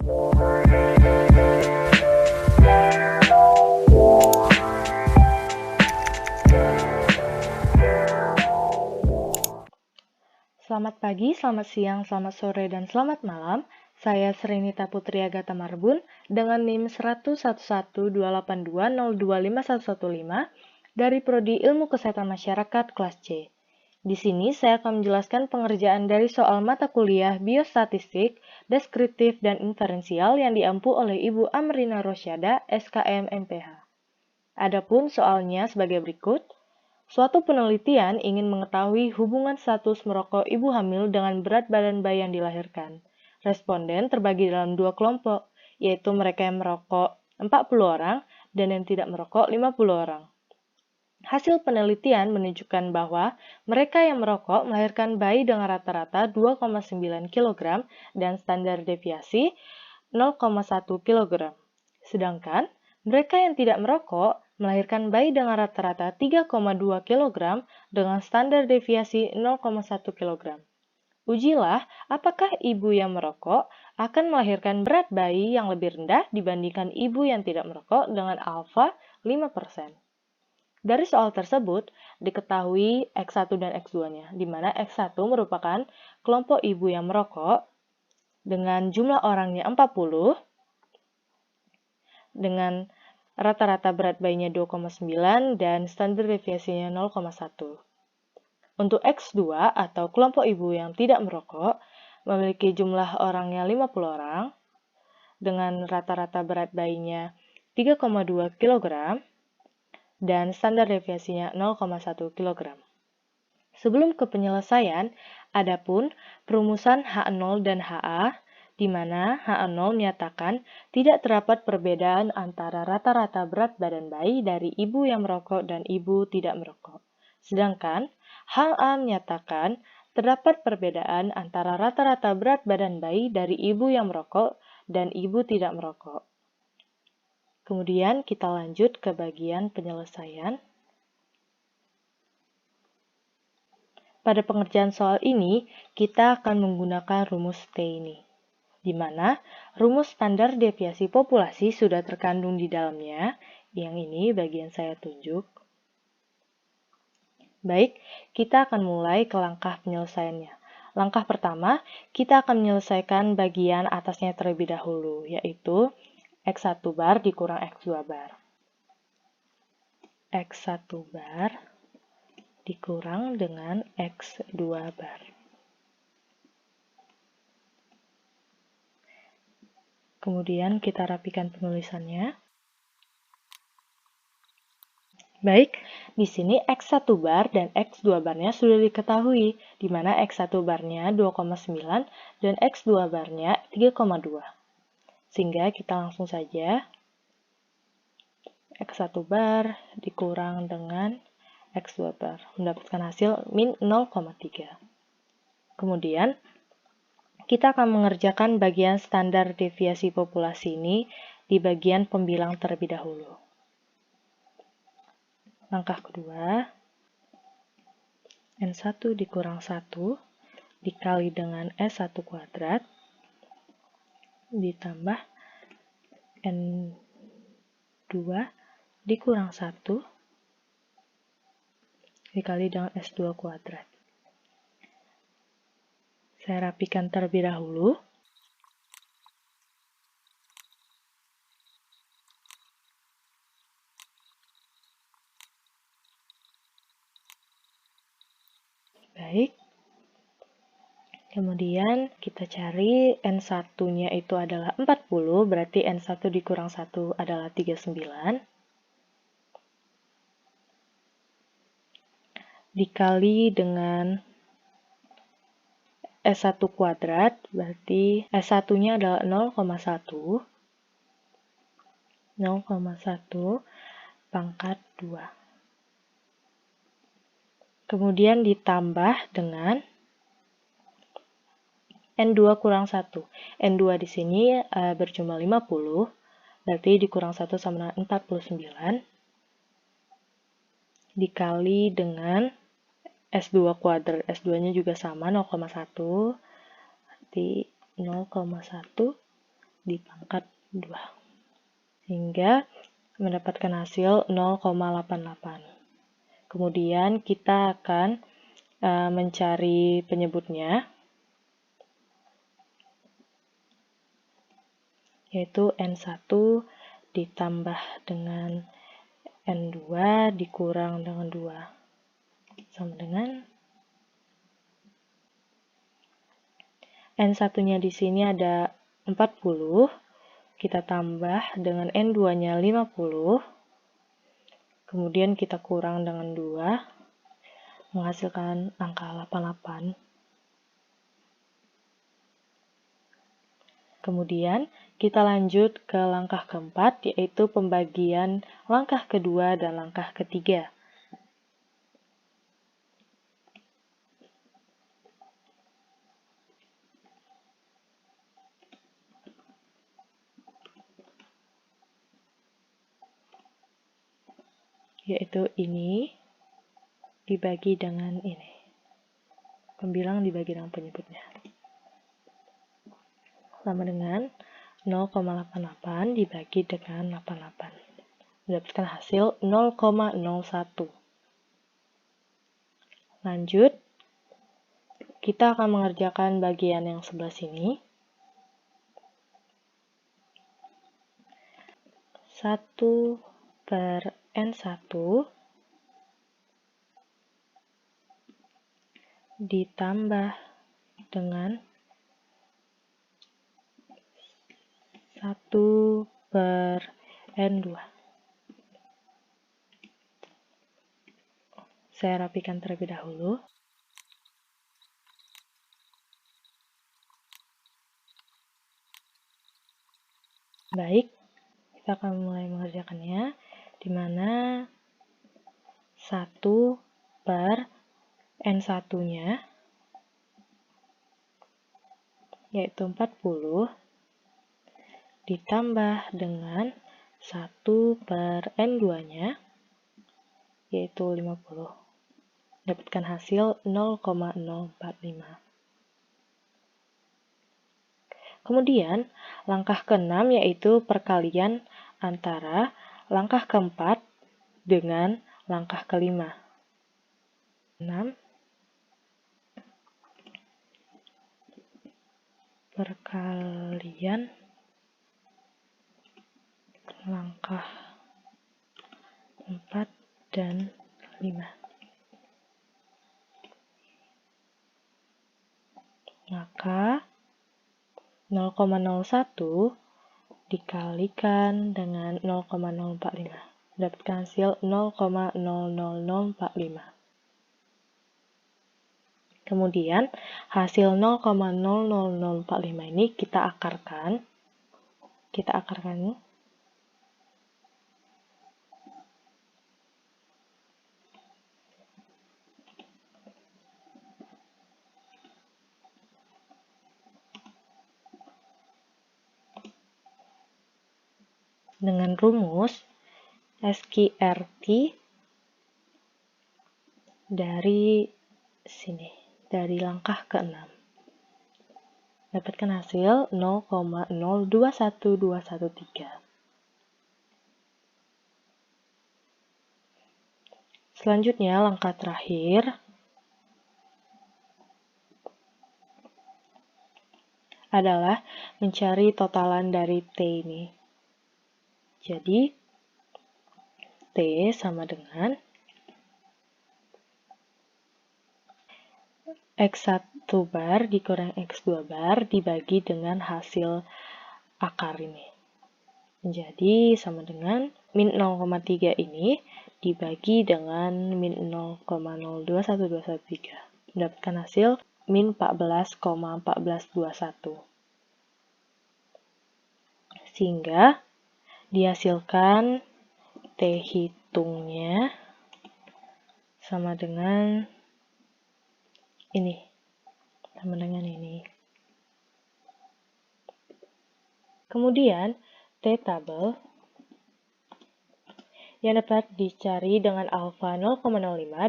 Selamat pagi, selamat siang, selamat sore, dan selamat malam. Saya Srinita Putri Agatha Marbun dengan NIM 1112820251115 dari Prodi Ilmu Kesehatan Masyarakat kelas C. Di sini saya akan menjelaskan pengerjaan dari soal mata kuliah Biostatistik, Deskriptif, dan Inferensial yang diampu oleh Ibu Amrina Rosyada, SKM MPH. Adapun soalnya sebagai berikut. Suatu penelitian ingin mengetahui hubungan status merokok ibu hamil dengan berat badan bayi yang dilahirkan. Responden terbagi dalam dua kelompok, yaitu mereka yang merokok 40 orang dan yang tidak merokok 50 orang. Hasil penelitian menunjukkan bahwa mereka yang merokok melahirkan bayi dengan rata-rata 2,9 kg dan standar deviasi 0,1 kg. Sedangkan mereka yang tidak merokok melahirkan bayi dengan rata-rata 3,2 kg dengan standar deviasi 0,1 kg. Ujilah apakah ibu yang merokok akan melahirkan berat bayi yang lebih rendah dibandingkan ibu yang tidak merokok dengan alfa 5%. Dari soal tersebut, diketahui X1 dan X2-nya, di mana X1 merupakan kelompok ibu yang merokok dengan jumlah orangnya 40, dengan rata-rata berat bayinya 2,9 dan standar deviasinya 0,1. Untuk X2 atau kelompok ibu yang tidak merokok, memiliki jumlah orangnya 50 orang, dengan rata-rata berat bayinya 3,2 kg, dan standar deviasinya 0,1 kg. Sebelum ke penyelesaian, adapun perumusan H0 dan HA, di mana H0 menyatakan tidak terdapat perbedaan antara rata-rata berat badan bayi dari ibu yang merokok dan ibu tidak merokok. Sedangkan HA menyatakan terdapat perbedaan antara rata-rata berat badan bayi dari ibu yang merokok dan ibu tidak merokok. Kemudian kita lanjut ke bagian penyelesaian. Pada pengerjaan soal ini, kita akan menggunakan rumus T ini, di mana rumus standar deviasi populasi sudah terkandung di dalamnya. Yang ini bagian saya tunjuk. Baik, kita akan mulai ke langkah penyelesaiannya. Langkah pertama, kita akan menyelesaikan bagian atasnya terlebih dahulu, yaitu X1 bar dikurang X2 bar. X1 bar dikurang dengan X2 bar. Kemudian kita rapikan penulisannya. Baik, di sini X1 bar dan X2 barnya sudah diketahui, di mana X1 barnya 2,9 dan X2 barnya 3,2. Sehingga kita langsung saja X1 bar dikurang dengan X2 bar, mendapatkan hasil min 0,3. Kemudian, kita akan mengerjakan bagian standar deviasi populasi ini di bagian pembilang terlebih dahulu. Langkah kedua, N1 dikurang 1 dikali dengan S1 kuadrat ditambah N2 dikurang 1 dikali dengan S2 kuadrat. Saya rapikan terlebih dahulu. Baik. Kemudian kita cari N1-nya itu adalah 40, berarti N1 dikurang 1 adalah 39. Dikali dengan S1 kuadrat, berarti S1-nya adalah 0,1. 0,1 pangkat 2. Kemudian ditambah dengan N2 kurang 1. N2 di sini berjumlah 50, berarti dikurang 1 sama dengan 49. Dikali dengan S2 kuadrat. S2-nya juga sama, 0,1. Berarti 0,1 di pangkat 2. Sehingga mendapatkan hasil 0,88. Kemudian kita akan mencari penyebutnya, yaitu N1 ditambah dengan N2 dikurang dengan 2 sama dengan N1-nya di sini ada 40, kita tambah dengan N2-nya 50, kemudian kita kurang dengan 2, menghasilkan angka 88. Kemudian kita lanjut ke langkah keempat, yaitu pembagian langkah kedua dan langkah ketiga. Yaitu ini dibagi dengan ini. Pembilang dibagi dengan penyebutnya. Sama dengan 0,88 dibagi dengan 88. Mendapatkan hasil 0,01. Lanjut, kita akan mengerjakan bagian yang sebelah sini. 1/N1 ditambah dengan 1/N2. Saya rapikan terlebih dahulu. Baik, kita akan mulai mengerjakannya, di mana 1/N1-nya, yaitu 40, ditambah dengan 1/N2-nya, yaitu 50. Dapatkan hasil 0,045. Kemudian, langkah ke-6 yaitu perkalian antara langkah keempat dengan langkah kelima. 6 perkalian langkah 4 dan 5. Maka 0,01 dikalikan dengan 0,045. Dapatkan hasil 0,00045. Kemudian hasil 0,00045 ini kita akarkan. Dengan rumus SQRT dari sini, dari langkah ke-6. Dapatkan hasil 0,021213. Selanjutnya, langkah terakhir adalah mencari totalan dari T ini. Jadi, T sama dengan X1 bar dikurang X2 bar dibagi dengan hasil akar ini. Menjadi sama dengan min 0,3 ini dibagi dengan min 0,021213. Mendapatkan hasil min 14,1421. Sehingga dihasilkan T hitungnya sama dengan ini. Kemudian T tabel yang dapat dicari dengan alfa 0,05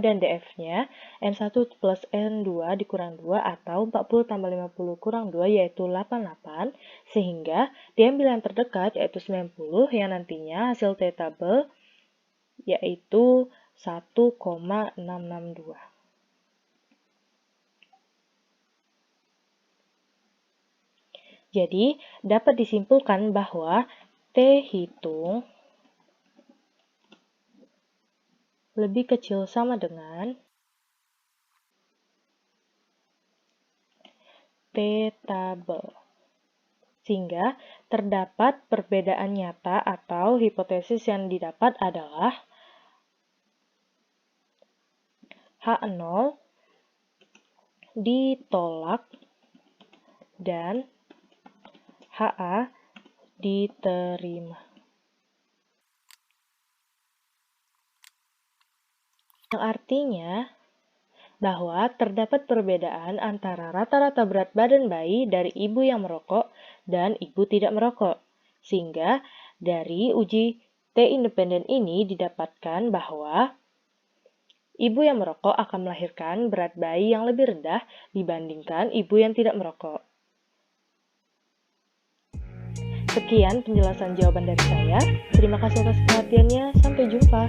dan df-nya N1 plus N2 dikurang 2 atau 40 tambah 50 kurang 2 yaitu 88, sehingga diambil yang terdekat yaitu 90 yang nantinya hasil T-tabel yaitu 1,662. Jadi, dapat disimpulkan bahwa T hitung lebih kecil sama dengan T-tabel. Sehingga terdapat perbedaan nyata atau hipotesis yang didapat adalah H0 ditolak dan HA diterima. Yang artinya bahwa terdapat perbedaan antara rata-rata berat badan bayi dari ibu yang merokok dan ibu tidak merokok. Sehingga dari uji T independen ini didapatkan bahwa ibu yang merokok akan melahirkan berat bayi yang lebih rendah dibandingkan ibu yang tidak merokok. Sekian penjelasan jawaban dari saya. Terima kasih atas perhatiannya. Sampai jumpa.